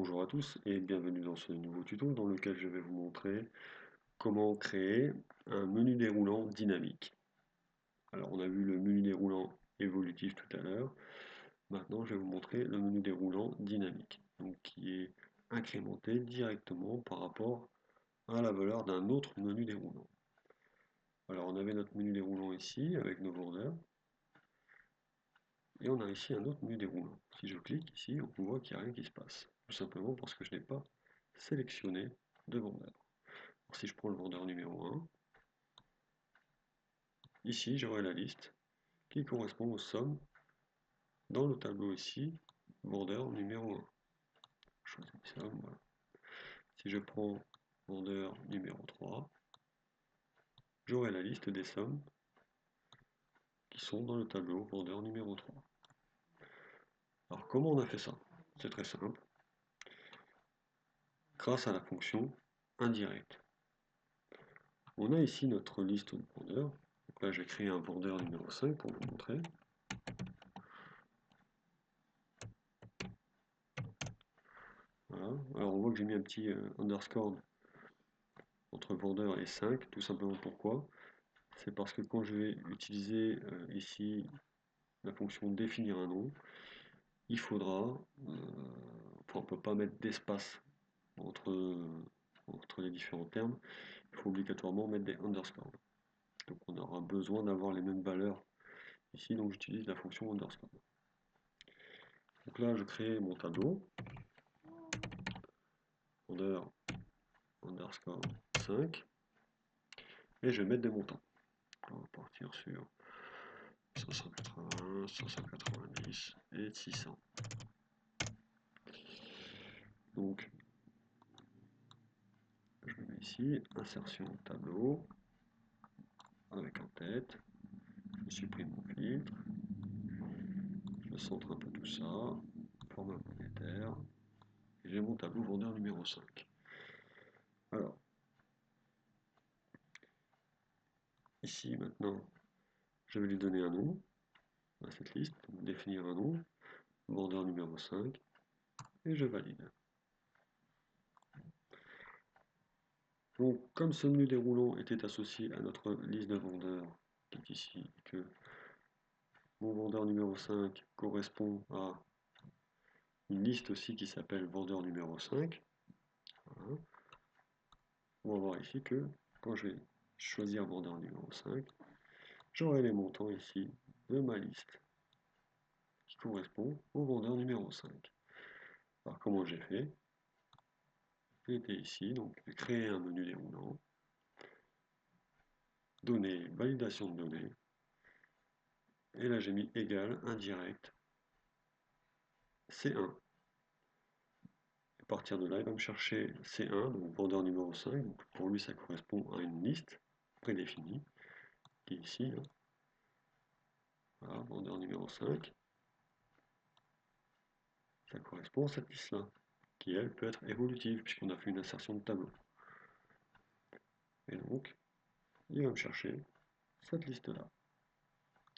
Bonjour à tous et bienvenue dans ce nouveau tuto dans lequel je vais vous montrer comment créer un menu déroulant dynamique. Alors on a vu le menu déroulant évolutif tout à l'heure, maintenant je vais vous montrer le menu déroulant dynamique, donc qui est incrémenté directement par rapport à la valeur d'un autre menu déroulant. Alors on avait notre menu déroulant ici avec nos vendeurs, et on a ici un autre menu déroulant. Si je clique ici, on voit qu'il n'y a rien qui se passe, tout simplement parce que je n'ai pas sélectionné de vendeur. Si je prends le vendeur numéro 1, ici j'aurai la liste qui correspond aux sommes dans le tableau ici, vendeur numéro 1. Je choisis somme, voilà. Si je prends vendeur numéro 3, j'aurai la liste des sommes qui sont dans le tableau vendeur numéro 3. Alors comment on a fait ça? C'est très simple. Grâce à la fonction indirecte. On a ici notre liste de vendeurs. Donc là, j'ai créé un vendeur numéro 5 pour vous montrer. Voilà. Alors on voit que j'ai mis un petit underscore entre vendeur et 5, tout simplement pourquoi? C'est parce que quand je vais utiliser ici la fonction définir un nom, il faudra, on ne peut pas mettre d'espace entre les différents termes, il faut obligatoirement mettre des underscores. Donc on aura besoin d'avoir les mêmes valeurs ici, donc j'utilise la fonction underscore. Donc là, je crée mon tableau, vendeur underscore 5, et je vais mettre des montants. On va partir sur 580, 590 et 600. Donc, je mets ici, insertion tableau, avec en tête, je supprime mon filtre, je centre un peu tout ça, format monétaire, et j'ai mon tableau vendeur numéro 5. Alors, ici maintenant, je vais lui donner un nom à cette liste, donc définir un nom, vendeur numéro 5, et je valide. Donc, comme ce menu déroulant était associé à notre liste de vendeurs, qui est ici, et que mon vendeur numéro 5 correspond à une liste aussi qui s'appelle vendeur numéro 5, voilà. On va voir ici que quand je vais choisir vendeur numéro 5, j'aurai les montants ici de ma liste qui correspond au vendeur numéro 5. Alors comment j'ai fait? J'ai été ici, donc créer un menu déroulant, données, validation de données, et là j'ai mis égal, indirect, C1. À partir de là, il va me chercher C1, donc vendeur numéro 5, donc pour lui ça correspond à une liste prédéfinie, qui est ici, hein. Voilà, vendeur numéro 5, ça correspond à cette liste-là, qui elle peut être évolutive, puisqu'on a fait une insertion de tableau. Et donc, il va me chercher cette liste-là,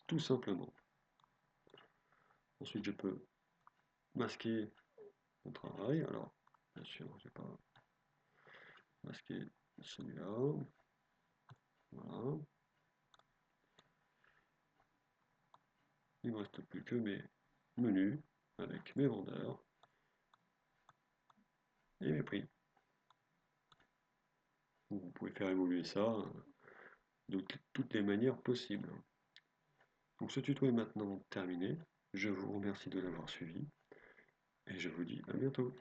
tout simplement. Ensuite, je peux masquer mon travail. Alors, bien sûr, je vais pas masquer celui-là. Voilà. Il ne me reste plus que mes menus avec mes vendeurs et mes prix. Vous pouvez faire évoluer ça de toutes les manières possibles. Donc ce tuto est maintenant terminé. Je vous remercie de l'avoir suivi et je vous dis à bientôt.